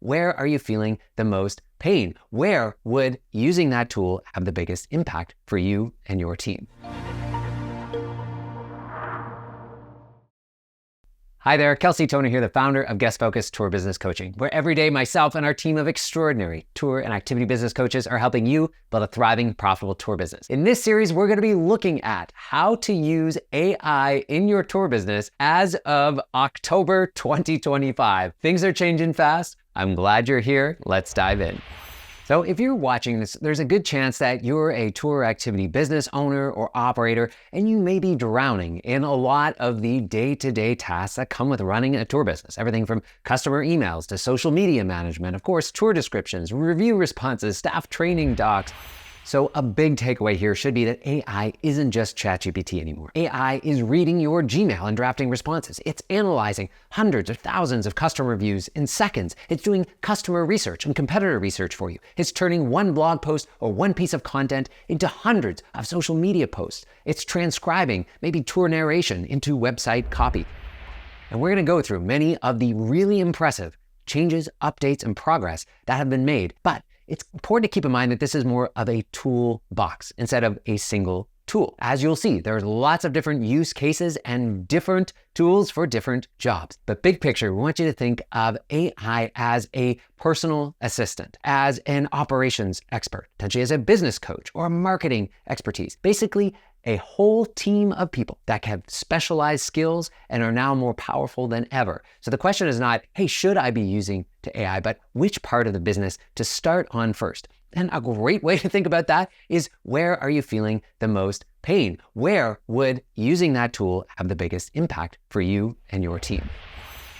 where are you feeling the most pain? Where would using that tool have the biggest impact for you and your team? Hi there, Kelsey Toner here, the founder of Guest Focused Tour Business Coaching, where every day myself and our team of extraordinary tour and activity business coaches are helping you build a thriving, profitable tour business. In this series, we're going to be looking at how to use AI in your tour business as of October 2025. Things are changing fast. I'm glad you're here. Let's dive in. So if you're watching this, there's a good chance that you're a tour activity business owner or operator, and you may be drowning in a lot of the day-to-day tasks that come with running a tour business. Everything from customer emails to social media management, of course, tour descriptions, review responses, staff training docs. So a big takeaway here should be that AI isn't just ChatGPT anymore. AI is reading your Gmail and drafting responses. It's analyzing hundreds or thousands of customer reviews in seconds. It's doing customer research and competitor research for you. It's turning one blog post or one piece of content into hundreds of social media posts. It's transcribing maybe tour narration into website copy. And we're going to go through many of the really impressive changes, updates, and progress that have been made. But it's important to keep in mind that this is more of a toolbox instead of a single tool. As you'll see, there's lots of different use cases and different tools for different jobs. But big picture, we want you to think of AI as a personal assistant, as an operations expert, potentially as a business coach or a marketing expertise. Basically, a whole team of people that have specialized skills and are now more powerful than ever. So the question is not, hey, should I be using to AI, but which part of the business to start on first? And a great way to think about that is, where are you feeling the most pain? Where would using that tool have the biggest impact for you and your team?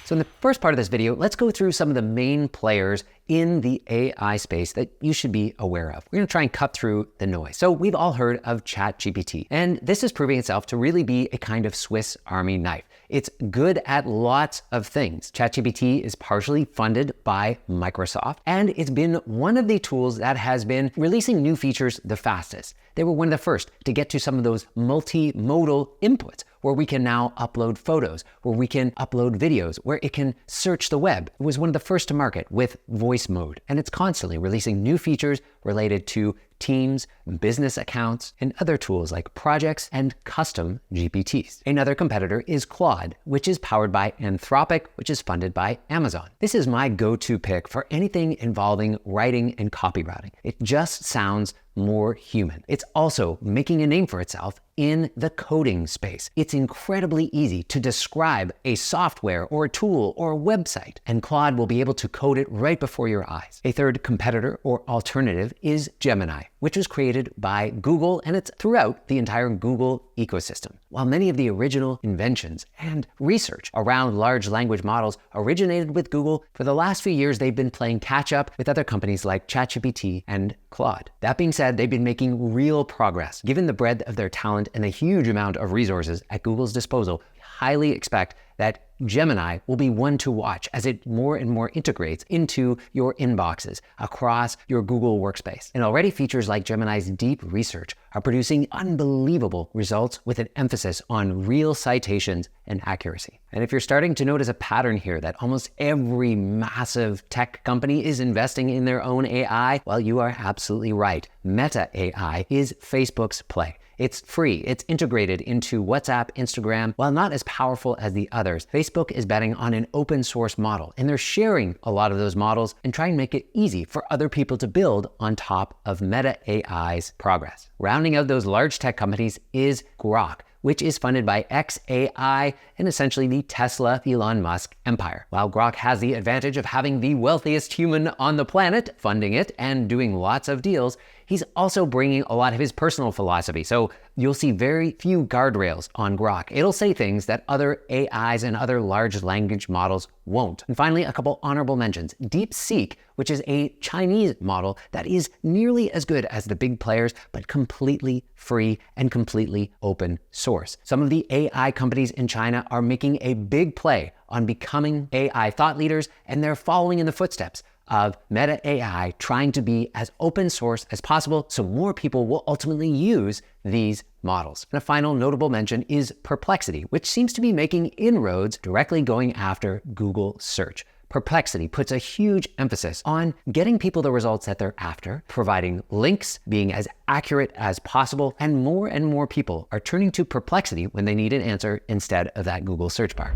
So in the first part of this video, let's go through some of the main players in the AI space that you should be aware of. We're going to try and cut through the noise. So we've all heard of ChatGPT, and this is proving itself to really be a kind of Swiss Army knife. It's good at lots of things. ChatGPT is partially funded by Microsoft, and it's been one of the tools that has been releasing new features the fastest. They were one of the first to get to some of those multimodal inputs, where we can now upload photos, where we can upload videos, where it can search the web. It was one of the first to market with voice mode, and it's constantly releasing new features related to Teams, business accounts, and other tools like projects and custom GPTs. Another competitor is Claude, which is powered by Anthropic, which is funded by Amazon. This is my go-to pick for anything involving writing and copywriting. It just sounds more human. It's also making a name for itself in the coding space. It's incredibly easy to describe a software or a tool or a website, and Claude will be able to code it right before your eyes. A third competitor or alternative is Gemini, which was created by Google, and it's throughout the entire Google ecosystem. While many of the original inventions and research around large language models originated with Google, for the last few years they've been playing catch up with other companies like ChatGPT and Claude. That being said, they've been making real progress. Given the breadth of their talent and the huge amount of resources at Google's disposal, we highly expect that Gemini will be one to watch as it more and more integrates into your inboxes across your Google workspace. And already features like Gemini's deep research are producing unbelievable results with an emphasis on real citations and accuracy. And if you're starting to notice a pattern here that almost every massive tech company is investing in their own AI, well, you are absolutely right. Meta AI is Facebook's play. It's free, it's integrated into WhatsApp, Instagram. While not as powerful as the others, Facebook is betting on an open source model, and they're sharing a lot of those models and trying to make it easy for other people to build on top of Meta AI's progress. Rounding out those large tech companies is Grok, which is funded by xAI and essentially the Tesla Elon Musk empire. While Grok has the advantage of having the wealthiest human on the planet funding it and doing lots of deals, he's also bringing a lot of his personal philosophy. So you'll see very few guardrails on Grok. It'll say things that other AIs and other large language models won't. And finally, a couple honorable mentions. DeepSeek, which is a Chinese model that is nearly as good as the big players, but completely free and completely open source. Some of the AI companies in China are making a big play on becoming AI thought leaders, and they're following in the footsteps of Meta AI, trying to be as open source as possible so more people will ultimately use these models. And a final notable mention is Perplexity, which seems to be making inroads directly going after Google search. Perplexity puts a huge emphasis on getting people the results that they're after, providing links, being as accurate as possible, and more people are turning to Perplexity when they need an answer instead of that Google search bar.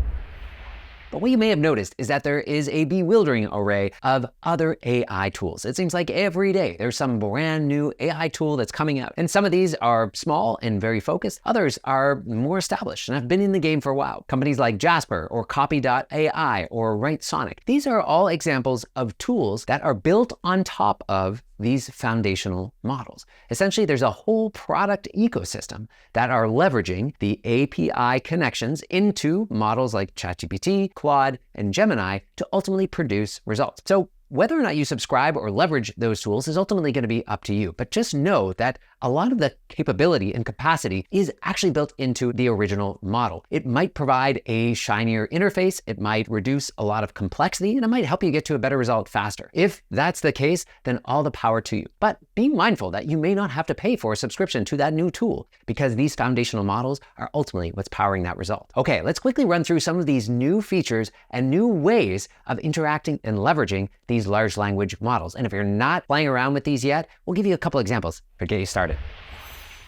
But what you may have noticed is that there is a bewildering array of other AI tools. It seems like every day there's some brand new AI tool that's coming out. And some of these are small and very focused. Others are more established and have been in the game for a while. Companies like Jasper or Copy.ai or WriteSonic. These are all examples of tools that are built on top of these foundational models. Essentially, there's a whole product ecosystem that are leveraging the API connections into models like ChatGPT, Claude, and Gemini to ultimately produce results. So whether or not you subscribe or leverage those tools is ultimately going to be up to you. But just know that a lot of the capability and capacity is actually built into the original model. It might provide a shinier interface, it might reduce a lot of complexity, and it might help you get to a better result faster. If that's the case, then all the power to you. But be mindful that you may not have to pay for a subscription to that new tool because these foundational models are ultimately what's powering that result. Okay, let's quickly run through some of these new features and new ways of interacting and leveraging these large language models. And if you're not playing around with these yet, we'll give you a couple examples to get you started.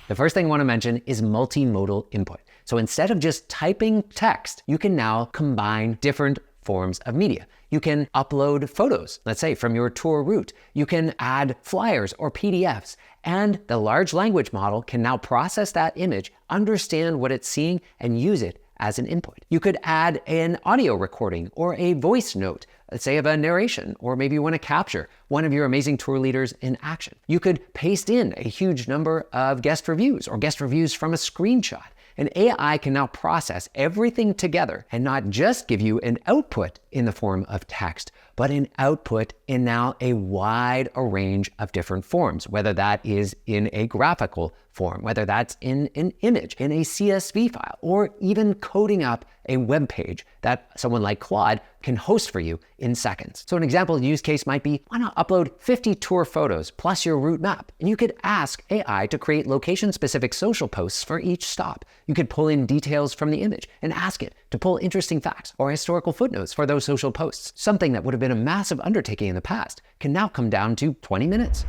The first thing I want to mention is multimodal input. So instead of just typing text, you can now combine different forms of media. You can upload photos, let's say from your tour route. You can add flyers or PDFs, and the large language model can now process that image, understand what it's seeing, and use it as an input. You could add an audio recording or a voice note, let's say of a narration, or maybe you want to capture one of your amazing tour leaders in action. You could paste in a huge number of guest reviews or guest reviews from a screenshot. And AI can now process everything together and not just give you an output in the form of text, but an output in now a wide range of different forms, whether that is in a graphical form, whether that's in an image, in a CSV file, or even coding up a web page that someone like Claude can host for you in seconds. So an example use case might be, why not upload 50 tour photos plus your route map? And you could ask AI to create location-specific social posts for each stop. You could pull in details from the image and ask it to pull interesting facts or historical footnotes for those social posts. Something that would have been a massive undertaking in the past can now come down to 20 minutes.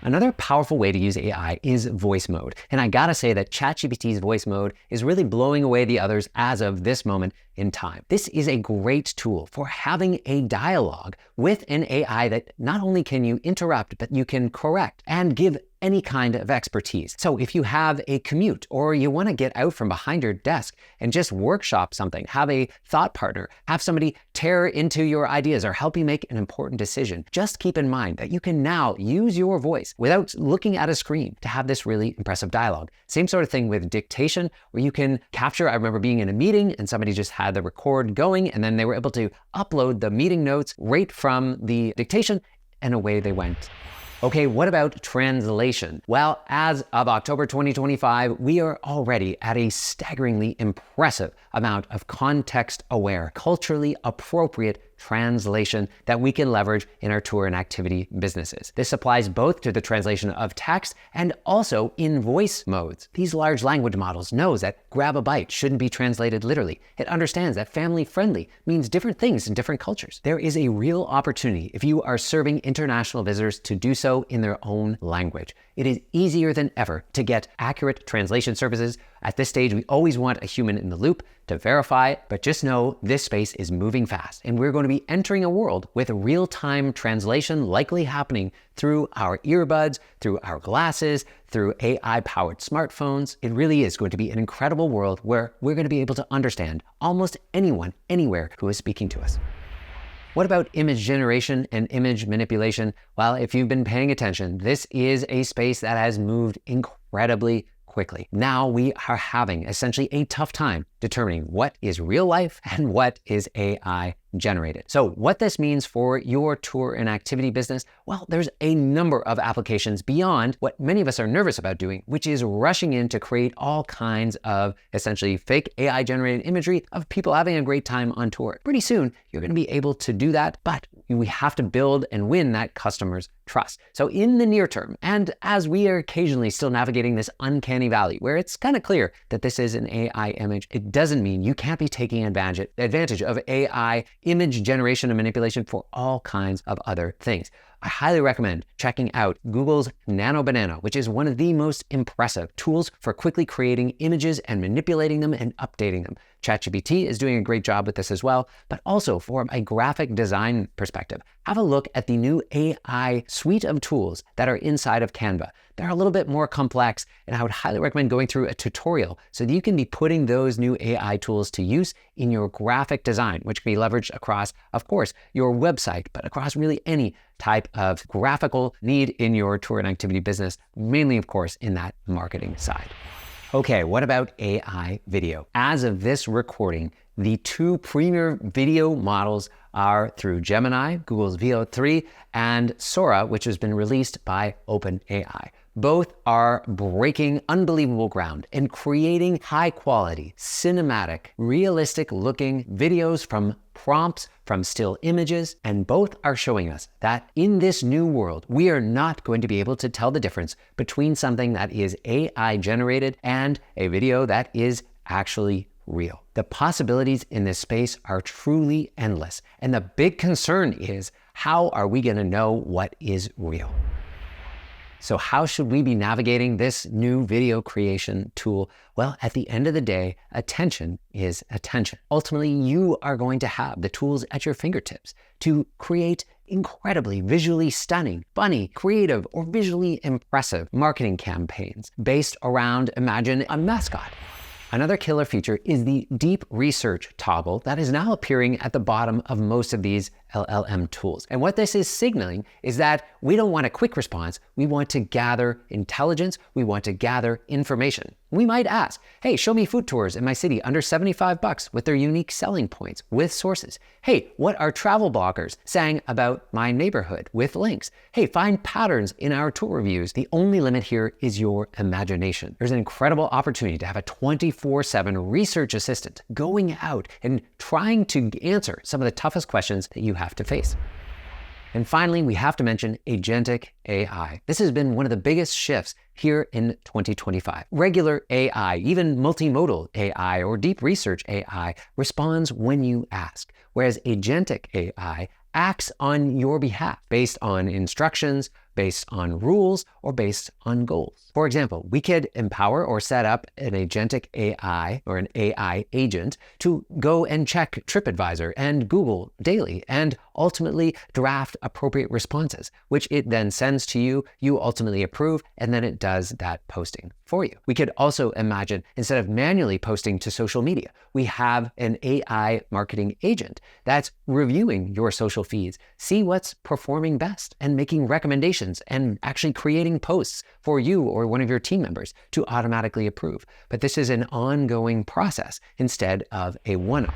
Another powerful way to use AI is voice mode. And I gotta say that ChatGPT's voice mode is really blowing away the others as of this moment in time. This is a great tool for having a dialogue with an AI that not only can you interrupt, but you can correct and give any kind of expertise. So if you have a commute or you want to get out from behind your desk and just workshop something, have a thought partner, have somebody tear into your ideas or help you make an important decision, just keep in mind that you can now use your voice without looking at a screen to have this really impressive dialogue. Same sort of thing with dictation, where you can capture. I remember being in a meeting and somebody just had the record going and then they were able to upload the meeting notes right from the dictation and away they went. Okay, what about translation? Well, as of October 2025, we are already at a staggeringly impressive amount of context-aware, culturally appropriate translation that we can leverage in our tour and activity businesses. This applies both to the translation of text and also in voice modes. These large language models knows that grab a bite shouldn't be translated literally. It understands that family friendly means different things in different cultures. There is a real opportunity if you are serving international visitors to do so in their own language. It is easier than ever to get accurate translation services. At this stage, we always want a human in the loop to verify, but just know this space is moving fast and we're going to be entering a world with real-time translation likely happening through our earbuds, through our glasses, through AI-powered smartphones. It really is going to be an incredible world where we're going to be able to understand almost anyone, anywhere who is speaking to us. What about image generation and image manipulation? Well, if you've been paying attention, this is a space that has moved incredibly quickly. Now we are having essentially a tough time determining what is real life and what is AI generated. So what this means for your tour and activity business, well, there's a number of applications beyond what many of us are nervous about doing, which is rushing in to create all kinds of essentially fake AI generated imagery of people having a great time on tour. Pretty soon, you're going to be able to do that, but we have to build and win that customer's trust. So in the near term, and as we are occasionally still navigating this uncanny valley where it's kind of clear that this is an AI image, it doesn't mean you can't be taking advantage of AI image generation and manipulation for all kinds of other things. I highly recommend checking out Google's Nano Banana, which is one of the most impressive tools for quickly creating images and manipulating them and updating them. ChatGPT is doing a great job with this as well, but also from a graphic design perspective, have a look at the new AI suite of tools that are inside of Canva. They're a little bit more complex, and I would highly recommend going through a tutorial so that you can be putting those new AI tools to use in your graphic design, which can be leveraged across, of course, your website, but across really any type of graphical need in your tour and activity business, mainly, of course, in that marketing side. Okay, what about AI video? As of this recording, the two premier video models are through Gemini, Google's VO3, and Sora, which has been released by OpenAI. Both are breaking unbelievable ground and creating high quality, cinematic, realistic looking videos from prompts, from still images, and both are showing us that in this new world, we are not going to be able to tell the difference between something that is AI generated and a video that is actually real. The possibilities in this space are truly endless, and the big concern is, how are we going to know what is real? So how should we be navigating this new video creation tool? Well, at the end of the day, attention is attention. Ultimately, you are going to have the tools at your fingertips to create incredibly visually stunning, funny, creative, or visually impressive marketing campaigns based around, imagine, a mascot. Another killer feature is the deep research toggle that is now appearing at the bottom of most of these LLM tools. And what this is signaling is that we don't want a quick response. We want to gather intelligence. We want to gather information. We might ask, hey, show me food tours in my city under $75 with their unique selling points with sources. Hey, what are travel bloggers saying about my neighborhood with links? Hey, find patterns in our tour reviews. The only limit here is your imagination. There's an incredible opportunity to have a 24/7 research assistant going out and trying to answer some of the toughest questions that you have to face. And finally, we have to mention Agentic AI. This has been one of the biggest shifts here in 2025. Regular AI, even multimodal AI or deep research AI, responds when you ask, whereas Agentic AI acts on your behalf based on instructions, based on rules, or based on goals. For example, we could empower or set up an Agentic AI or an AI agent to go and check TripAdvisor and Google daily and ultimately draft appropriate responses, which it then sends to you, you ultimately approve, and then it does that posting for you. We could also imagine, instead of manually posting to social media, we have an AI marketing agent that's reviewing your social feeds, see what's performing best, and making recommendations and actually creating posts for you or one of your team members to automatically approve. But this is an ongoing process instead of a one-off.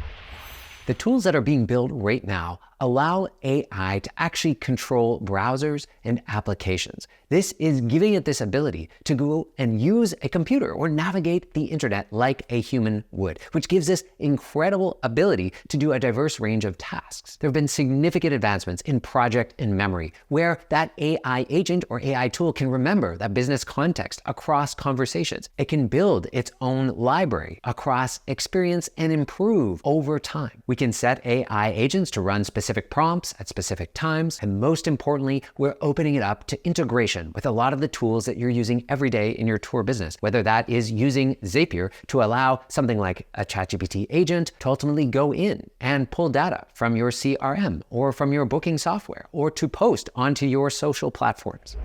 The tools that are being built right now allow AI to actually control browsers and applications. This is giving it this ability to go and use a computer or navigate the internet like a human would, which gives this incredible ability to do a diverse range of tasks. There have been significant advancements in project and memory, where that AI agent or AI tool can remember that business context across conversations. It can build its own library across experience and improve over time. We can set AI agents to run specific prompts at specific times, and most importantly, we're opening it up to integration with a lot of the tools that you're using every day in your tour business, whether that is using Zapier to allow something like a ChatGPT agent to ultimately go in and pull data from your CRM or from your booking software, or to post onto your social platforms.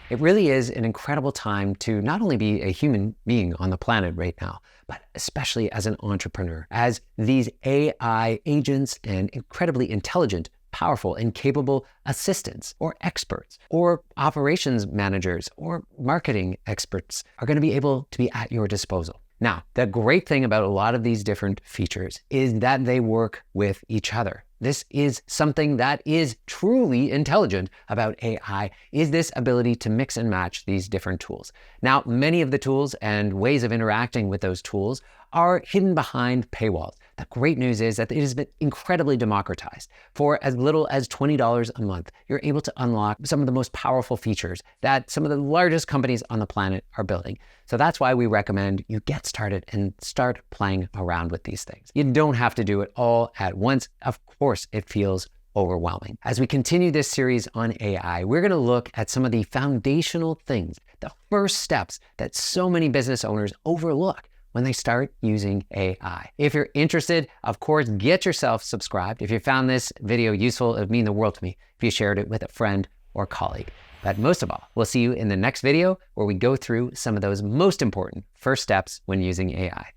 It really is an incredible time to not only be a human being on the planet right now, but especially as an entrepreneur, as these AI agents and incredibly intelligent, powerful, and capable assistants or experts or operations managers or marketing experts are going to be able to be at your disposal. Now, the great thing about a lot of these different features is that they work with each other. This is something that is truly intelligent about AI, is this ability to mix and match these different tools. Now, many of the tools and ways of interacting with those tools are hidden behind paywalls. The great news is that it has been incredibly democratized. For as little as $20 a month, you're able to unlock some of the most powerful features that some of the largest companies on the planet are building. So that's why we recommend you get started and start playing around with these things. You don't have to do it all at once. Of course, it feels overwhelming. As we continue this series on AI, we're going to look at some of the foundational things, the first steps that so many business owners overlook when they start using AI. If you're interested, of course, get yourself subscribed. If you found this video useful, it would mean the world to me if you shared it with a friend or colleague. But most of all, we'll see you in the next video where we go through some of those most important first steps when using AI.